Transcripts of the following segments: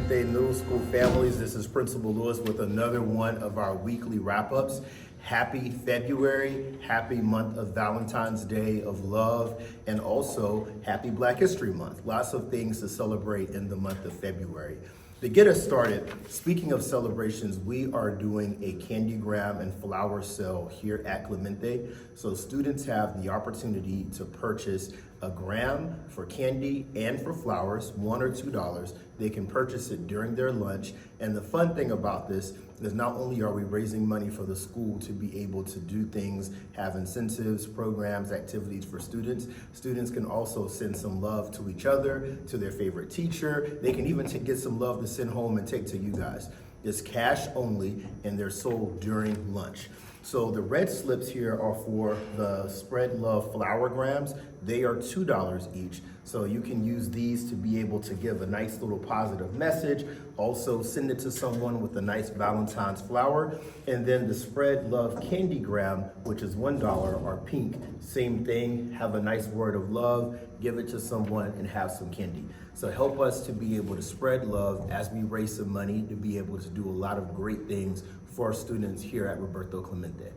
Clemente Middle School families. This is Principal Lewis with another one of our weekly wrap-ups. Happy February, happy month of Valentine's Day of love, and also happy Black History Month. Lots of things to celebrate in the month of February. To get us started, speaking of celebrations, we are doing a Candygram and flower sale here at Clemente. So students have the opportunity to purchase a gram for candy and for flowers, $1 or $2. They can purchase it during their lunch. And the fun thing about this is not only are we raising money for the school to be able to do things, have incentives, programs, activities for students, students can also send some love to each other, to their favorite teacher. They can even get some love to send home and take to you guys. It's cash only, and they're sold during lunch. So the red slips here are for the Spread Love flower grams. They are $2 each. So you can use these to be able to give a nice little positive message. Also send it to someone with a nice Valentine's flower. And then the Spread Love Candy Gram, which is $1, are pink. Same thing, have a nice word of love, give it to someone and have some candy. So help us to be able to spread love as we raise some money to be able to do a lot of great things for our students here at Roberto Clemente.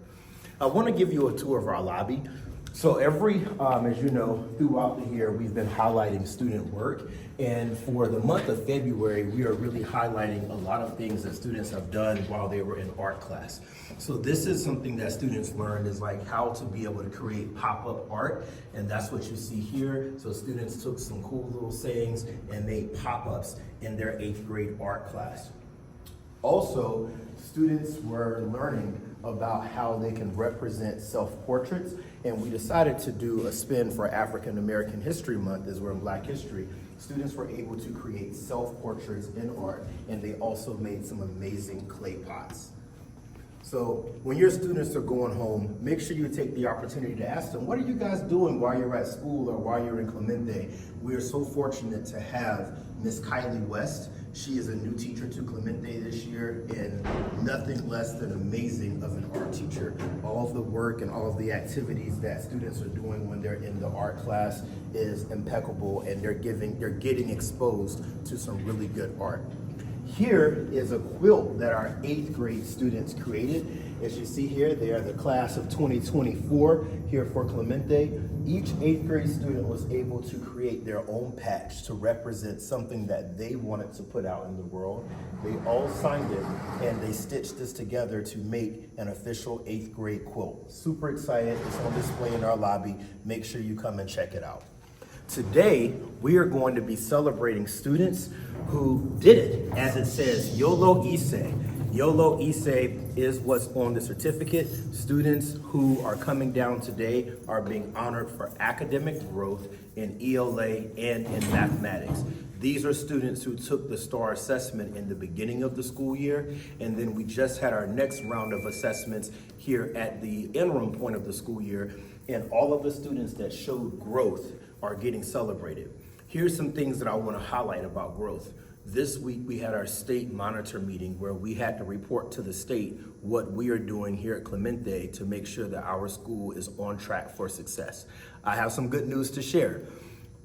I want to give you a tour of our lobby. So as you know, throughout the year, we've been highlighting student work. And for the month of February, we are really highlighting a lot of things that students have done while they were in art class. So this is something that students learned, is like how to be able to create pop-up art. And that's what you see here. So students took some cool little sayings and made pop-ups in their 8th grade art class. Also, students were learning about how they can represent self-portraits, and we decided to do a spin for African American History Month, as we're in Black History. Students were able to create self-portraits in art, and they also made some amazing clay pots. So when your students are going home, make sure you take the opportunity to ask them, what are you guys doing while you're at school or while you're in Clemente? We are so fortunate to have Miss Kylie West. She is a new teacher to Clemente this year, and nothing less than amazing of an art teacher. All of the work and all of the activities that students are doing when they're in the art class is impeccable, and they're getting exposed to some really good art. Here is a quilt that our 8th grade students created. As you see here, they are the class of 2024 here for Clemente. Each 8th grade student was able to create their own patch to represent something that they wanted to put out in the world. They all signed it, and they stitched this together to make an official 8th grade quilt. Super excited. It's on display in our lobby. Make sure you come and check it out. Today, we are going to be celebrating students who did it. As it says, YOLO Ise. YOLO Ise is what's on the certificate. Students who are coming down today are being honored for academic growth in ELA and in mathematics. These are students who took the STAR assessment in the beginning of the school year, and then we just had our next round of assessments here at the interim point of the school year, and all of the students that showed growth are getting celebrated. Here's some things that I want to highlight about growth. This week we had our state monitor meeting where we had to report to the state what we are doing here at Clemente to make sure that our school is on track for success. I have some good news to share.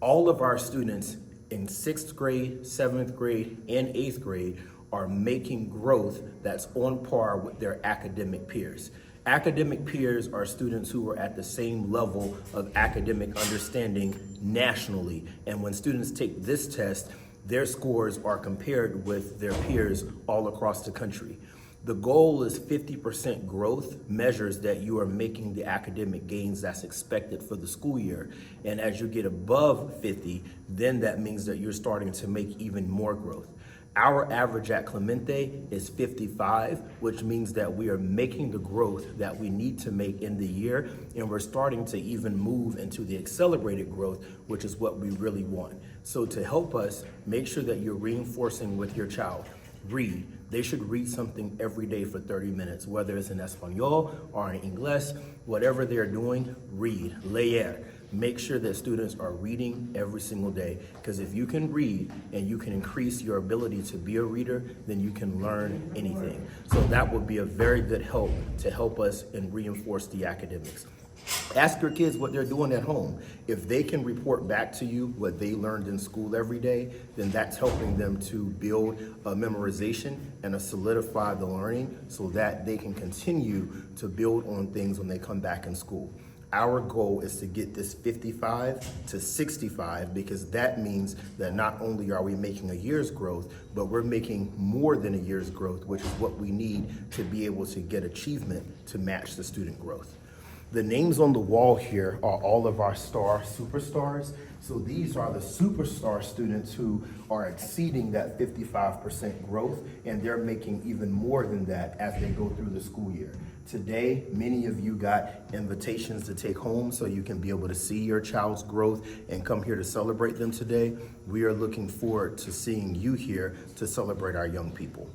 All of our students in 6th grade, 7th grade, and 8th grade are making growth that's on par with their academic peers. Academic peers are students who are at the same level of academic understanding nationally. And when students take this test, their scores are compared with their peers all across the country. The goal is 50% growth, measures that you are making the academic gains that's expected for the school year. And as you get above 50, then that means that you're starting to make even more growth. Our average at Clemente is 55, which means that we are making the growth that we need to make in the year, and we're starting to even move into the accelerated growth, which is what we really want. So to help us, make sure that you're reinforcing with your child. Read. They should read something every day for 30 minutes, whether it's in Espanol or in English, whatever they're doing, read, leer. Make sure that students are reading every single day, because if you can read and you can increase your ability to be a reader, then you can learn anything. So that would be a very good help to help us and reinforce the academics. Ask your kids what they're doing at home. If they can report back to you what they learned in school every day, then that's helping them to build a memorization and a solidify the learning so that they can continue to build on things when they come back in school. Our goal is to get this 55 to 65 because that means that not only are we making a year's growth, but we're making more than a year's growth, which is what we need to be able to get achievement to match the student growth. The names on the wall here are all of our star superstars. So these are the superstar students who are exceeding that 55% growth, and they're making even more than that as they go through the school year. Today, many of you got invitations to take home so you can be able to see your child's growth and come here to celebrate them today. We are looking forward to seeing you here to celebrate our young people.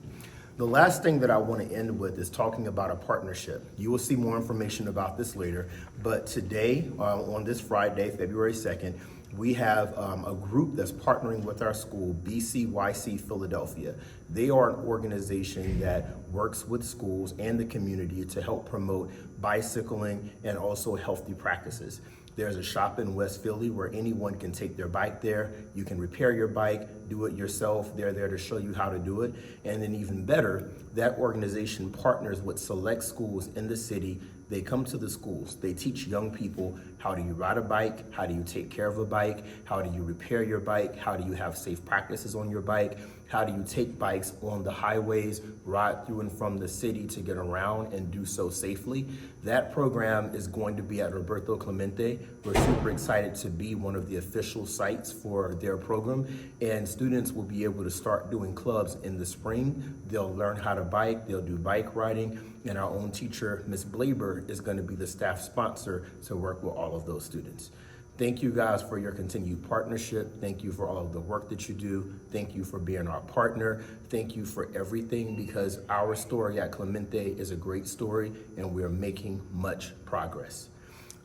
The last thing that I want to end with is talking about a partnership. You will see more information about this later, but today, on this Friday, February 2nd, we have a group that's partnering with our school, BCYC Philadelphia. They are an organization that works with schools and the community to help promote bicycling and also healthy practices. There's a shop in West Philly where anyone can take their bike there. You can repair your bike, do it yourself. They're there to show you how to do it. And then even better, that organization partners with select schools in the city. They come to the schools. They teach young people, how do you ride a bike? How do you take care of a bike? How do you repair your bike? How do you have safe practices on your bike? How do you take bikes on the highways, ride through and from the city to get around and do so safely? That program is going to be at Roberto Clemente. We're super excited to be one of the official sites for their program, and students will be able to start doing clubs in the spring. They'll learn how to bike, they'll do bike riding, and our own teacher, Ms. Blaber, is going to be the staff sponsor to work with all of those students. Thank you guys for your continued partnership. Thank you for all of the work that you do. Thank you for being our partner. Thank you for everything, because our story at Clemente is a great story and we're making much progress.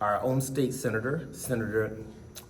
Our own state senator, Senator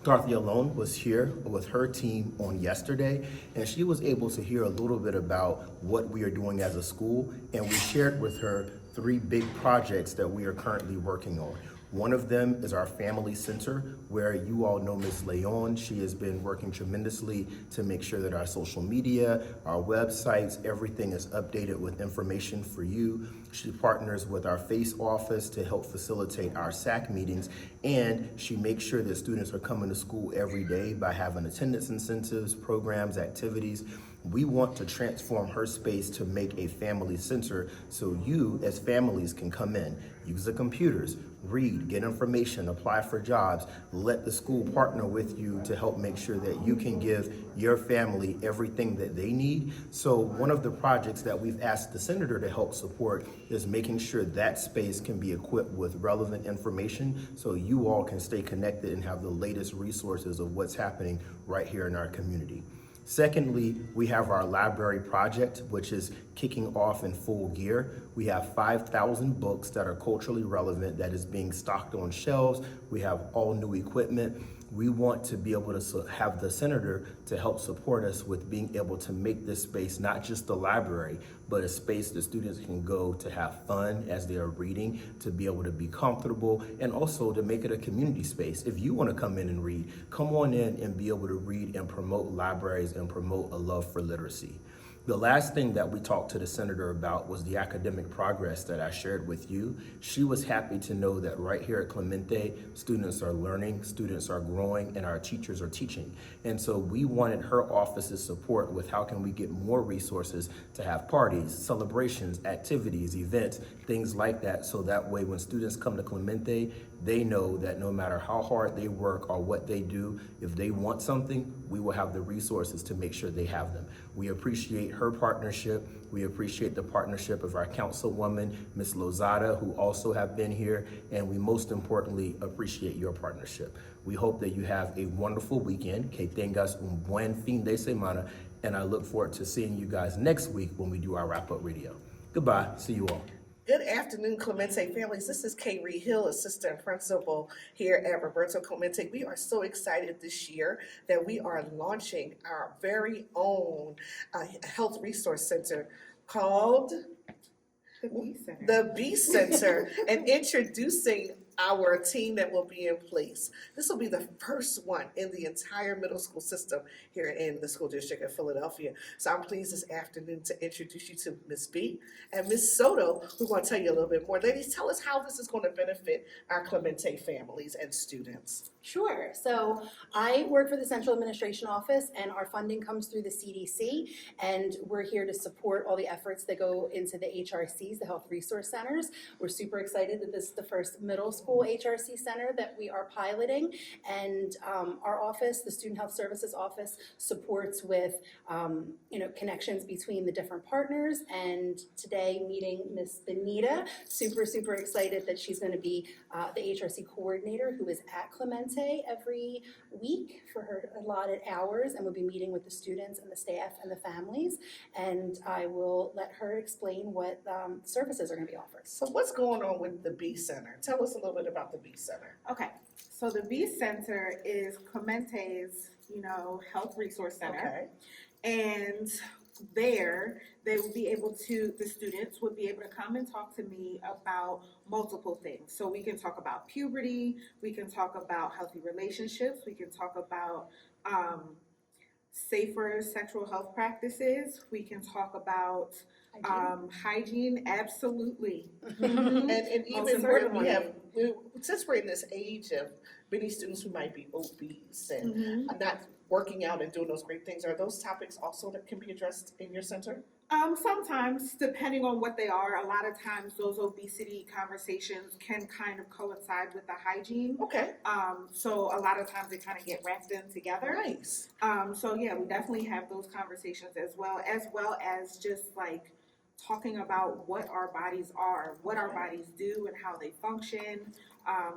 Dorothy Alone, was here with her team on yesterday, and she was able to hear a little bit about what we are doing as a school, and we shared with her 3 big projects that we are currently working on. One of them is our family center, where you all know Ms. Leon. She has been working tremendously to make sure that our social media, our websites, everything is updated with information for you. She partners with our FACE office to help facilitate our SAC meetings, and she makes sure that students are coming to school every day by having attendance incentives, programs, activities. We want to transform her space to make a family center so you as families can come in, use the computers, read, get information, apply for jobs, let the school partner with you to help make sure that you can give your family everything that they need. So one of the projects that we've asked the senator to help support is making sure that space can be equipped with relevant information so you all can stay connected and have the latest resources of what's happening right here in our community. Secondly, we have our library project, which is kicking off in full gear. We have 5,000 books that are culturally relevant that is being stocked on shelves. We have all new equipment. We want to be able to have the senator to help support us with being able to make this space not just a library, but a space that students can go to have fun as they are reading, to be able to be comfortable, and also to make it a community space. If you want to come in and read, come on in and be able to read and promote libraries and promote a love for literacy. The last thing that we talked to the senator about was the academic progress that I shared with you. She was happy to know that right here at Clemente, students are learning, students are growing, and our teachers are teaching. And so we wanted her office's support with how can we get more resources to have parties, celebrations, activities, events, things like that, so that way when students come to Clemente, they know that no matter how hard they work or what they do, if they want something, we will have the resources to make sure they have them. We appreciate her partnership. We appreciate the partnership of our councilwoman, Ms. Lozada, who also have been here, and we most importantly appreciate your partnership. We hope that you have a wonderful weekend. Que tengas un buen fin de semana, and I look forward to seeing you guys next week when we do our wrap-up radio. Goodbye. See you all. Good afternoon, Clemente families. This is Kay Reed Hill, Assistant Principal here at Roberto Clemente. We are so excited this year that we are launching our very own health resource center called the B Center and introducing our team that will be in place. This will be the first one in the entire middle school system here in the school district of Philadelphia. So I'm pleased this afternoon to introduce you to Ms. B and Ms. Soto, who are going to tell you a little bit more. Ladies, tell us how this is going to benefit our Clemente families and students. Sure. So I work for the Central Administration Office, and our funding comes through the CDC, and we're here to support all the efforts that go into the HRCs, the Health Resource Centers. We're super excited that this is the first middle school HRC center that we are piloting, and our office, the Student Health Services Office, supports with connections between the different partners. And today, meeting Miss Benita, super excited that she's going to be the HRC coordinator who is at Clemente every week for her allotted hours, and we'll be meeting with the students and the staff and the families, and I will let her explain what services are going to be offered. So what's going on with the B Center? Tell us a little bit about the B Center. Okay, so the B Center is Clemente's, health resource center. Okay. And there, they will be able to, the students would be able to come and talk to me about multiple things. So we can talk about puberty, we can talk about healthy relationships, we can talk about safer sexual health practices, we can talk about hygiene, absolutely. And even certainly. since we're in this age of many students who might be obese and not working out and doing those great things, are those topics also that can be addressed in your center? Sometimes, depending on what they are, a lot of times those obesity conversations can kind of coincide with the hygiene. Okay. So a lot of times they kind of get wrapped in together. Nice. So yeah, we definitely have those conversations as well as just like talking about what our bodies are, what our bodies do, and how they function.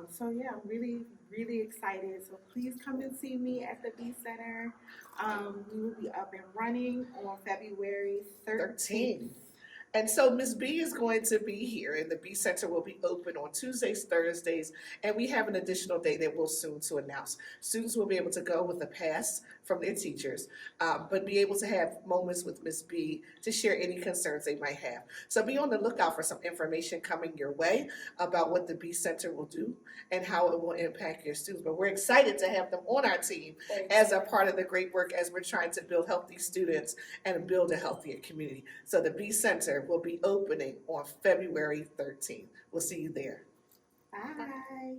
So yeah, I'm really excited. So please come and see me at the B Center. We will be up and running on February 13th. And so Ms. B is going to be here, and the B Center will be open on Tuesdays, Thursdays, and we have an additional day that we'll soon to announce. Students will be able to go with a pass from their teachers, but be able to have moments with Ms. B to share any concerns they might have. So be on the lookout for some information coming your way about what the B Center will do and how it will impact your students. But we're excited to have them on our team as a part of the great work as we're trying to build healthy students and build a healthier community. So the B Center will be opening on February 13th. We'll see you there. Bye.